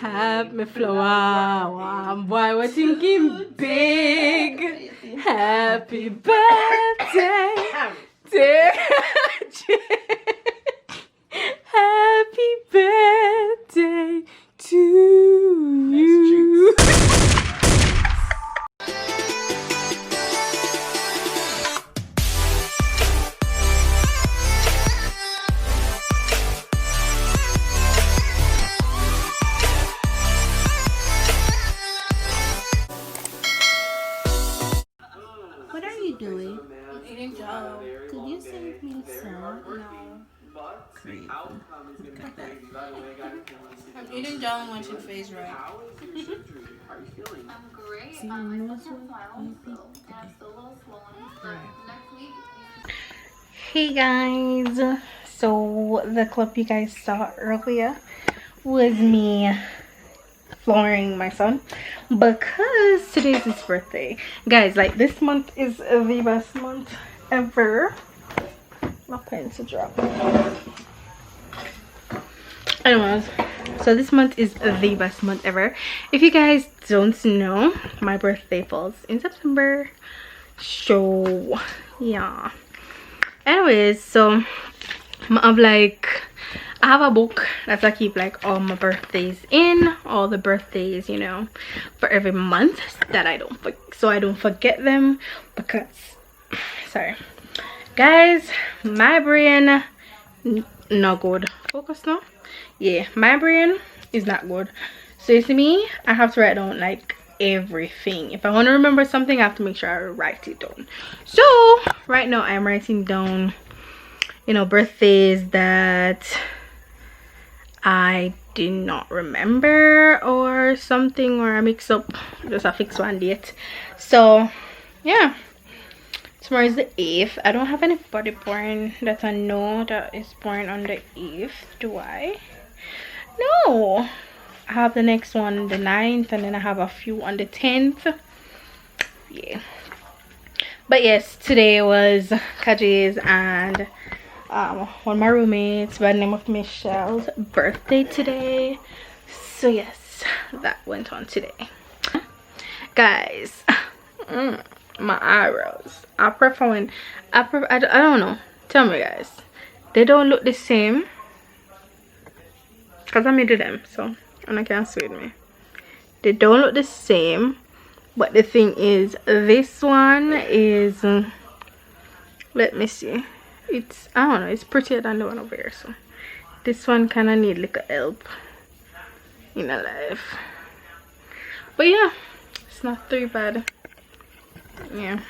Happy flower, boy, we're thinking big. Happy birthday, dear. Happy birthday to you. What are you doing? I'm eating jello. Could you save me some? No. Crazy. Look at that. I'm eating jello and watching face right. I'm great. See, My you know foot's what? swollen, so and I'm still a little swollen. But next week. Hey guys, so the clip you guys saw earlier was me flooring my son because today's his birthday. Guys, like this month is the best month ever. My pencil dropped. Anyways, so this month is the best month ever. If you guys don't know, my birthday falls in September, so yeah. Anyways, so I have a book that I keep like all my birthdays in, all the birthdays, you know, for every month that I don't forget them. Because sorry guys, my brain not good. Focus now. Yeah, my brain is not good, so you see me, I have to write down like everything. If I want to remember something, I have to make sure I write it down. So right now I'm writing down, you know, birthdays that I did not remember or something, or I mix up, just a fix one date. So yeah, tomorrow is the 8th. I don't have anybody born that I know that is born on the 8th, do I? No, I have the next one the 9th, and then I have a few on the 10th. Yeah, but yes, today was Kaji's and one of my roommates by the name of Michelle's birthday today. So yes, that went on today. Guys, my eyebrows, I don't know, tell me guys, they don't look the same because I made them, so and I can't see with me. They don't look the same, but the thing is, this one is, let me see, it's, I don't know, it's prettier than the one over here. So this one kind of need like a help in a life, but yeah, it's not too bad. Yeah,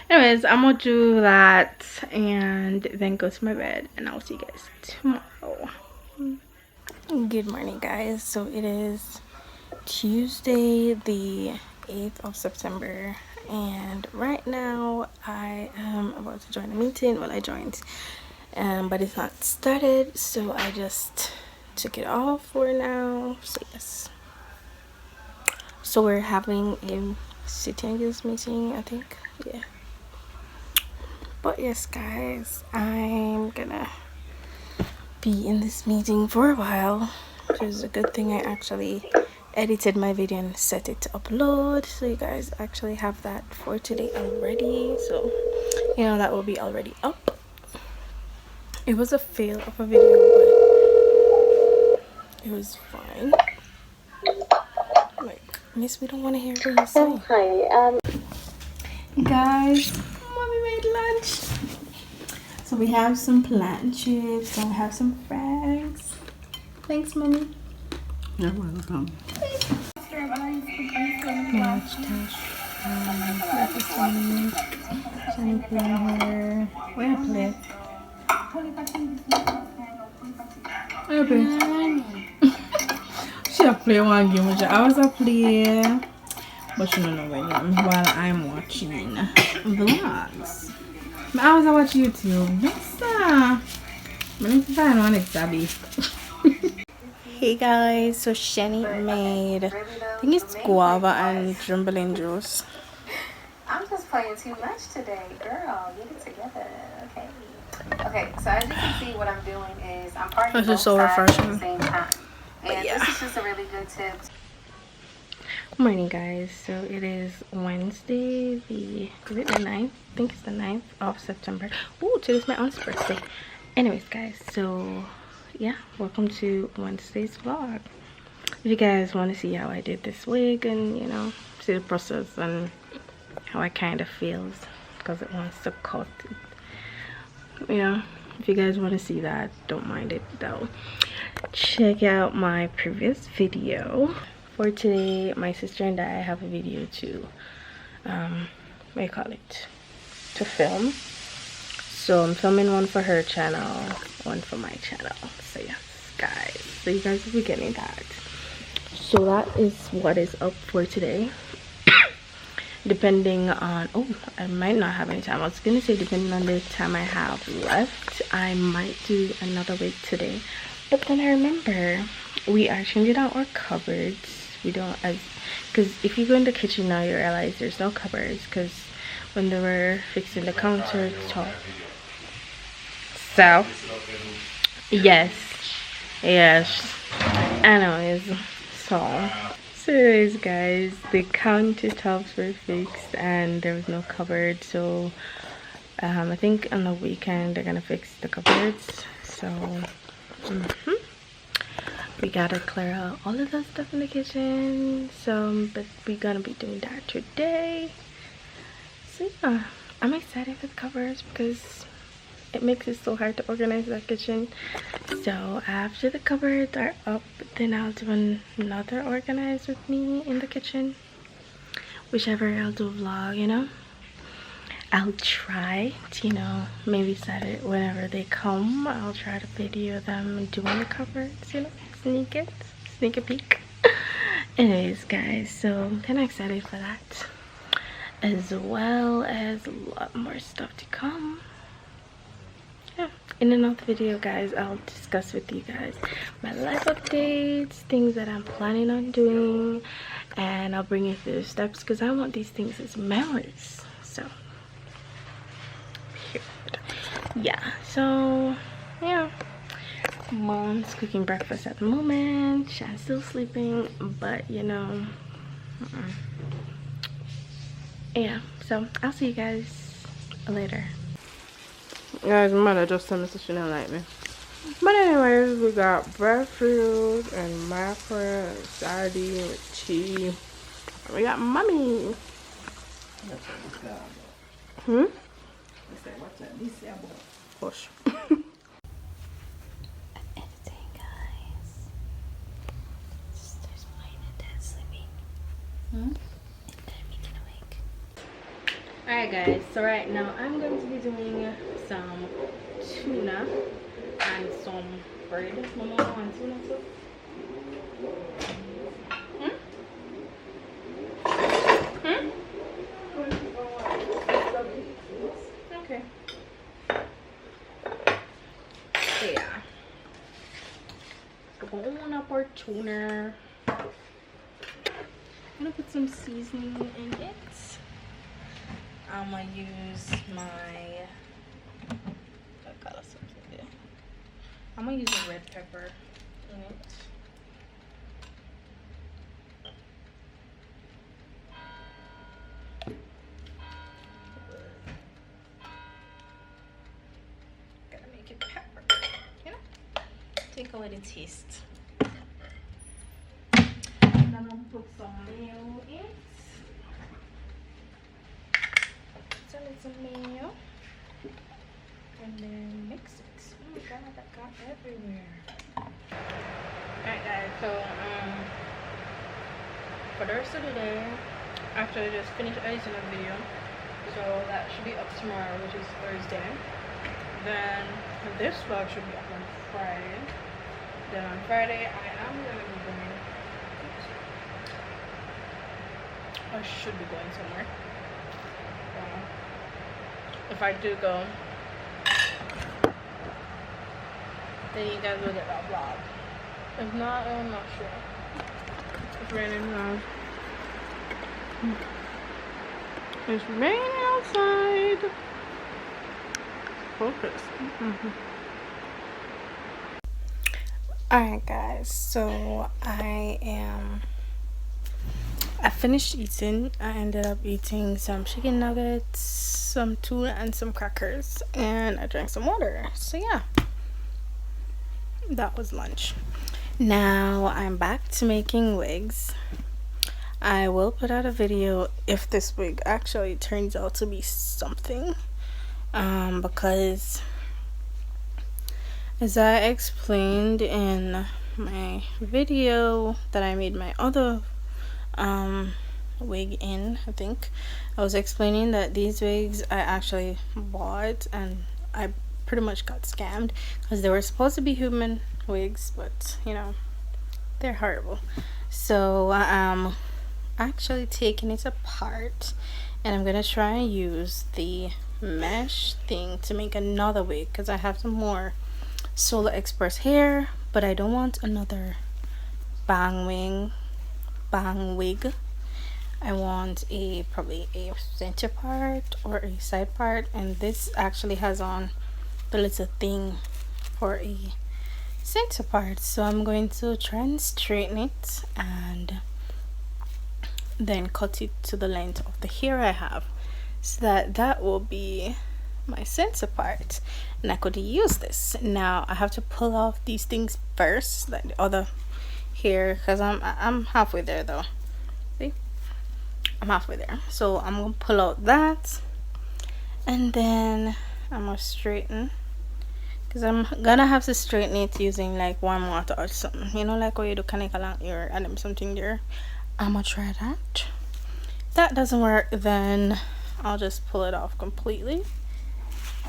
anyways, I'm gonna do that and then go to my bed, and I'll see you guys tomorrow. Good morning guys, so it is Tuesday the 8th of September, and right now I am about to join a meeting. Well, I joined but it's not started, so I just took it off for now. So yes, so we're having a city and guilds meeting, I think. Yeah, but yes guys, I'm gonna be in this meeting for a while, which is a good thing. I actually edited my video and set it to upload, so you guys actually have that for today already, so you know that will be already up. It was a fail of a video, but it was fine. Like, miss, we don't want to hear what you say. Hi. Guys, mommy made lunch. So we have some plant chips and we have some frags. Thanks, mommy. You're welcome. Match tash. Champagne here. Where a plate? Where a plate? She a play one game, which I was a play, but she don't know where I am while I'm watching vlogs. I was watching YouTube. Yes, sir. I need to find one extra. Hey guys, so Shani made, I think it's guava and jumbling juice. I'm just playing too much today, girl. Get it together, okay? Okay, so as you can see, what I'm doing is I'm partying both This is so sides at refreshing. the same time. And yeah. this is just a really good tip. Morning, guys. So it is Wednesday, is it the 9th? I think it's the 9th of September. Oh, today's my aunt's birthday. Anyways, guys, so yeah, welcome to Wednesday's vlog. If you guys want to see how I did this wig and, you know, see the process and how I kind of feels because it wants to cut it. Yeah, if you guys want to see that, don't mind it though. Check out my previous video. For today, my sister and I have a video to what do you call it, to film. So I'm filming one for her channel, one for my channel. So yes, guys, so you guys will be getting that. So that is what is up for today. Depending on, oh, I might not have any time. I was gonna say depending on the time I have left, I might do another wig today. But then I remember we are changing out our cupboards. We don't, because if you go in the kitchen now, you realize there's no cupboards because when they were fixing the countertop. So yes, anyways, so anyways, guys, the countertops were fixed and there was no cupboard. So I think on the weekend they're gonna fix the cupboards. So we gotta clear out all of that stuff in the kitchen. So but we're gonna be doing that today. So yeah, I'm excited for the cupboards because it makes it so hard to organize that kitchen. So after the cupboards are up, then I'll do another organize with me in the kitchen, whichever I'll do a vlog, you know. I'll try to, you know, maybe Saturday whenever they come, I'll try to video them doing the cupboards, you know, sneak a peek. Anyways, guys, so I'm kind of excited for that, as well as a lot more stuff to come. Yeah, in another video, guys, I'll discuss with you guys my life updates, things that I'm planning on doing, and I'll bring you through the steps because I want these things as memories. So yeah, so yeah, mom's cooking breakfast at the moment. Shan's still sleeping, but you know, yeah, so I'll see you guys later. Guys, my mother just told me she don't like me. But anyways, we got breadfruit and mackerel and sardine with tea. And we got mommy. Hush. Editing, guys. There's mine and Dad sleeping. And Dad making awake. Alright, guys, so right now I'm going to be doing some tuna and some bread. Mama wants tuna too? Okay. So yeah. Going up our tuna. I'm gonna put some seasoning in it. I'm gonna use my, I'm gonna use a red pepper in it. Gotta make it pepper, you know, take away the taste. And then I'm gonna put some mayo in. Some mayo and then mix it. Oh my god, that got everywhere. Alright, guys, so for the rest of the day, after I just finished editing a video, so that should be up tomorrow, which is Thursday. Then this vlog should be up on Friday. Then on Friday I am gonna be going, I should be going somewhere. If I do go, then you guys will get that vlog. If not, I'm not sure. It's raining now. It's raining outside. Focus. Alright guys, so I finished eating. I ended up eating some chicken nuggets, some tuna, and some crackers, and I drank some water. So yeah, that was lunch. Now I'm back to making wigs. I will put out a video if this wig actually turns out to be something, because as I explained in my video that I made my other wig in, I think I was explaining that these wigs I actually bought and I pretty much got scammed because they were supposed to be human wigs, but you know, they're horrible. So I'm actually taking it apart and I'm gonna try and use the mesh thing to make another wig because I have some more Solar Express hair, but I don't want another bang wig. I want probably a center part or a side part, and this actually has on the little thing for a center part, so I'm going to try and straighten it and then cut it to the length of the hair I have, so that will be my center part and I could use this. Now I have to pull off these things first, like the other hair, because I'm halfway there though. See, I'm halfway there, so I'm gonna pull out that and then I'm gonna straighten, because I'm gonna have to straighten it using like warm water or something, you know, like how you do canic along here and then something there. I'm gonna try that. If that doesn't work, then I'll just pull it off completely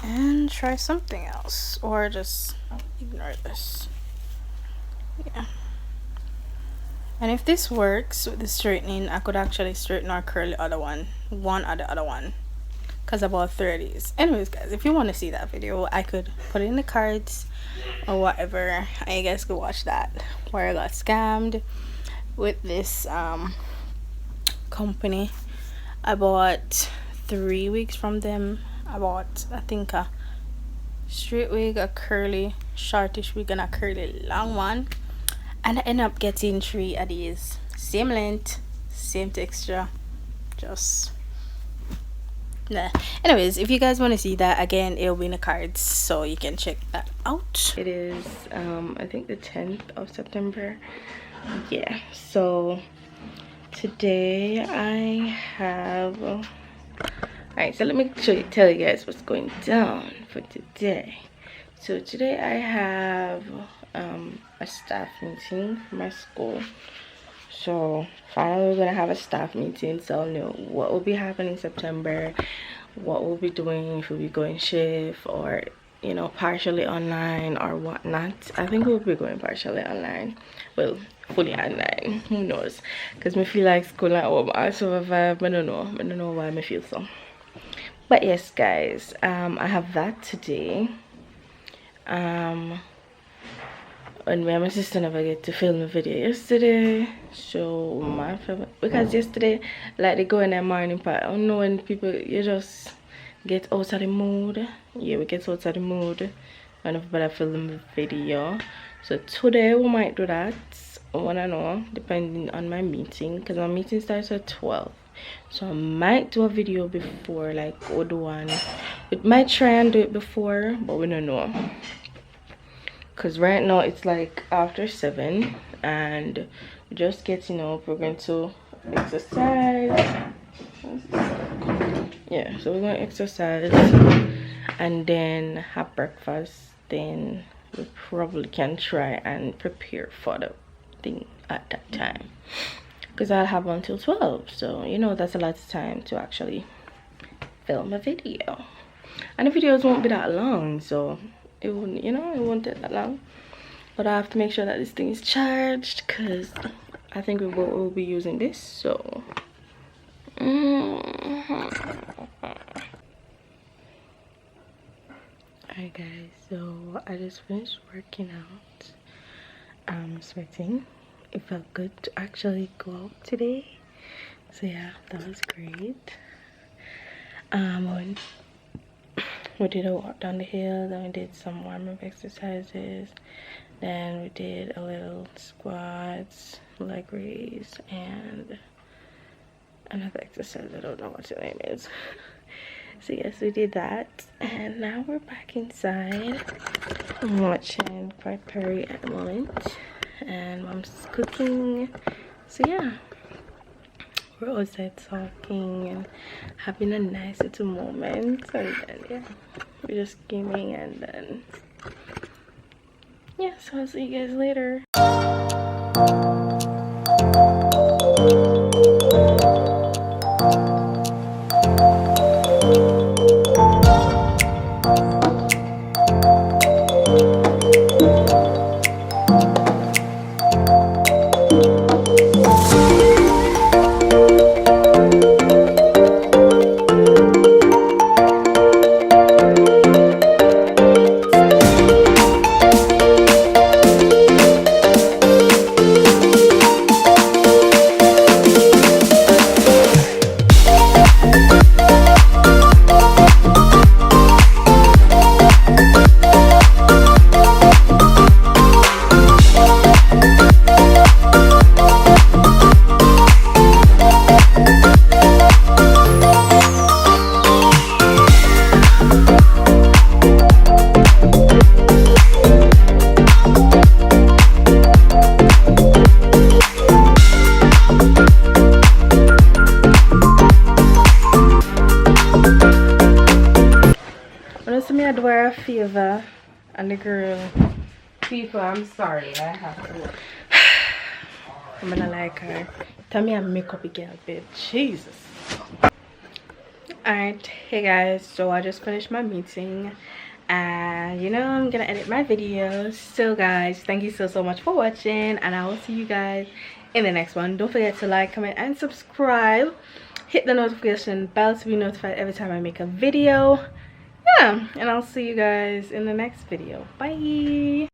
and try something else, or just ignore this. Yeah. And if this works with the straightening, I could actually straighten or curl the other one or the other one, because I bought 30s. Anyways guys, if you want to see that video, I could put it in the cards or whatever, and you guys could watch that, where I got scammed with this company. I bought 3 weeks from them. I bought, I think, a straight wig, a curly shortish wig, and a curly long one, and I ended up getting 3 of these, same length, same texture, just nah. Anyways, if you guys want to see that, again, it'll be in the cards, so you can check that out. It is I think the 10th of September. Yeah, so today I have alright, so let me tell you guys what's going down for today. So today I have a staff meeting for my school. So finally we're gonna have a staff meeting, so I'll know what will be happening in September, what we'll be doing, if we'll be going shift or, you know, partially online or whatnot. I think we'll be going partially online, well, fully online, who knows, because me feel like school at home also a vibe. I don't know why I feel so. But yes guys, I have that today. And me and my sister never get to film a video yesterday, so my film, because yesterday, like, they go in their morning part. I don't know, when people, you just get out of the mood. Yeah, we get out of the mood and everybody film the video. So today we might do that. I wanna know, depending on my meeting, because my meeting starts at 12. So I might do a video before, like old one. We might try and do it before, but we don't know, because right now it's like after 7 and we're just getting up. We're going to exercise. Yeah, so we're going to exercise and then have breakfast. Then we probably can try and prepare for the thing at that time, because I'll have until 12, so you know, that's a lot of time to actually film a video, and the videos won't be that long, so it wouldn't, you know, it won't take that long. But I have to make sure that this thing is charged, because I think we will be using this. So alright guys, so I just finished working out. I'm sweating. It felt good to actually go out today, so yeah, that was great. We did a walk down the hill, then we did some warm-up exercises, Then we did a little squats, leg raise, and another exercise. I don't know what the name is. So yes, we did that, and now we're back inside. I'm watching Pride Perry at the moment, and mom's cooking. So yeah, we're outside talking and having a nice little moment, and then yeah, we're just gaming, and then yeah, so I'll see you guys later. A favor and the girl people, I'm sorry, I have to I'm gonna like her. Tell me I'm makeup girl, bitch. Jesus. Alright, hey guys, so I just finished my meeting and you know I'm gonna edit my videos. So guys, thank you so much for watching, and I will see you guys in the next one. Don't forget to like, comment, and subscribe. Hit the notification bell to be notified every time I make a video. Yeah, and I'll see you guys in the next video. Bye.